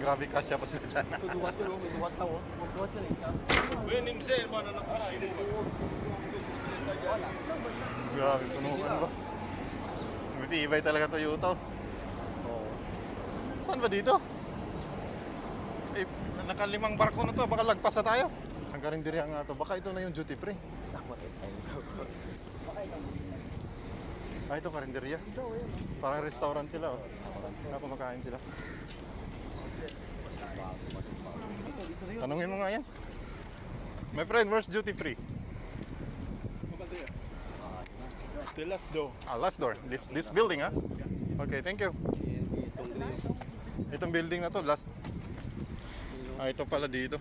Grabe kasya pa sila dyan. Duwat yun, may duwat tao. Duwat yun eh. Grabe, punukan ba? Matibay talaga Toyota. Oo. Saan ba dito? Eh, nakalimang barko na to. Baka lagpas na tayo. Ang karinderya nga to. Baka ito na yung duty free. Takot eh tayo. Baka ito. Ah, ito karinderya. Parang restaurant sila. Oh. Napamakain sila. Tanungin mo nga yan. My friend, where's duty free? The last door. Ah, last door. This building, ha? Okay, thank you. Itong building na to, last. Ah, ito pala dito.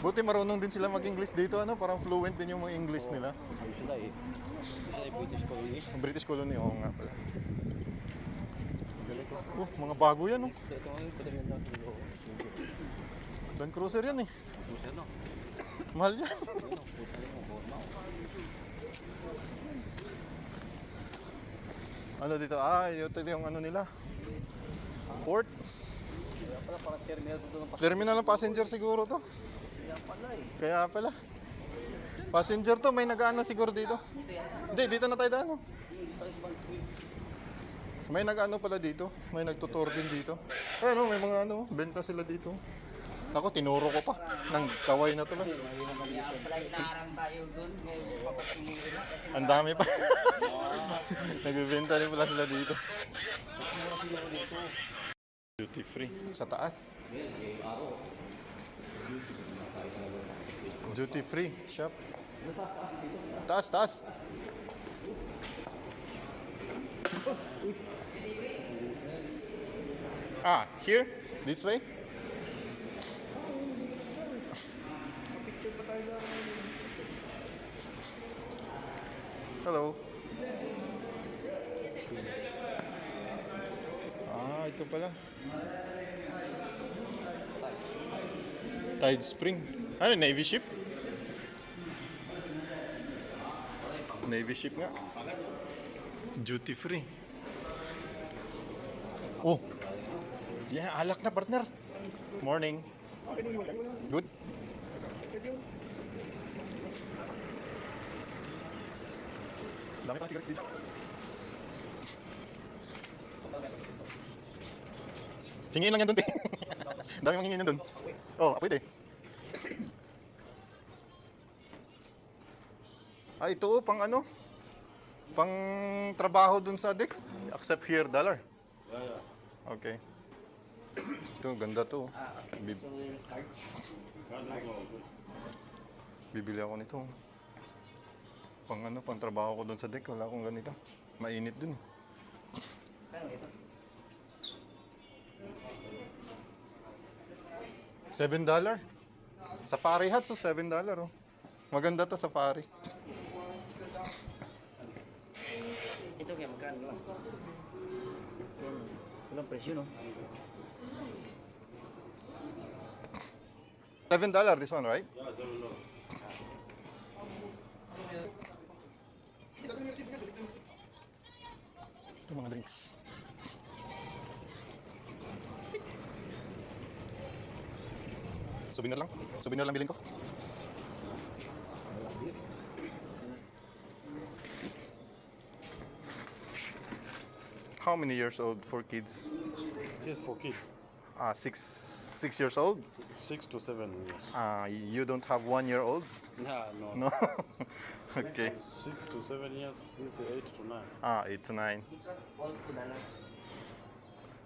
Buti marunong din sila mag-English dito, ano? Parang fluent din yung mga English nila. Ayun sila eh. Sila ay British colony. British colony, oo nga pala. Oh, mga bago yan, oh. Ito ngayon, pwede mo lang ito. Land Cruiser yan, eh. Kung siya no. Mahal yan. Ano dito? Ah, ito yung ano nila. Port. Kaya pala parang terminal dito ng Terminal ng passenger siguro to. Kaya pala eh. Kaya pala. Passenger to, may nag-ano siguro dito. Hindi, dito na tayo daan. Oh. May nag-ano pala dito. May nagtutur din dito. Ayun, may mga ano, benta sila dito. Ako, tinuro ko pa. Nang kaway na tuloy. Ang dami pa. Nagbibenta rin pala sila dito. Duty free. Sa taas. Duty free shop. Taas, taas. Ah, here? This way? Hello. Ah, ito pala. Tide Spring. Ano, Navy ship? Navy ship nga. Duty free. Oh. Yeah, alak na partner. Morning. Good. Dami pa sigaret dito. Hingin lang yan dun, te. Dami mong hingin yan dun. Oh, pwede. Ah, ito pang ano? Pang trabaho dun sa deck. Accept here dollar. Okay. Ito, ganda to. Bibili ako nito. Pang ano, pang trabaho ko dun sa deck. Wala akong ganito. Mainit dun. $7. Safari hat, so $7. Oh. Maganda to, safari. Ito kaya magkano lang. Walang presyo no. $7 this one, right? Yeah, $7. Ito mga drinks. Souvenir lang. Souvenir lang bilhin ko. How many years old for kids? Just for kids, 6 years old? 6 to 7 years. You don't have 1 year old? Nah, no. No. Okay. 6 to 7 years. This is 8 to 9. 8 to 9.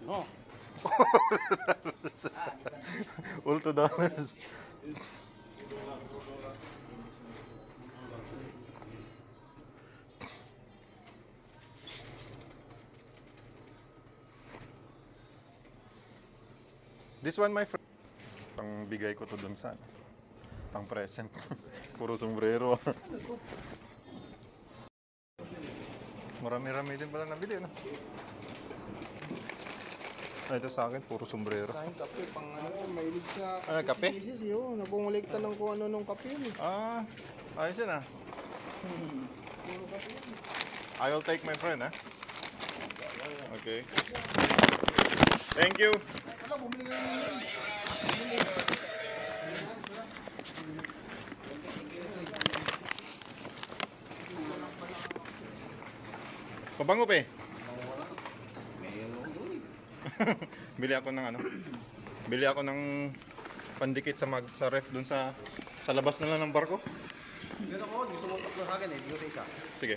No. All $2. This one, my friend. Pang bigay ko to dun sa pang present. Puro sombrero. Marami-rami din pala nabili, no? Ito sa akin, puro sombrero. Kain kape, pang ano yun, mahilig sa Kape? pieces yun. Nagkungulekta ng kung ano nung kape yun. Ah, ayos yun ah. I will take my friend, ah. Okay. Thank you. Ano, bumili nga yung min. Pabango pa eh. Bili ako ng ano? Bili ako ng pandikit sa ref dun sa labas na lang ng barko. Pero ako, gusto mo tatlo sa akin eh. Hindi ko sa isa. Sige.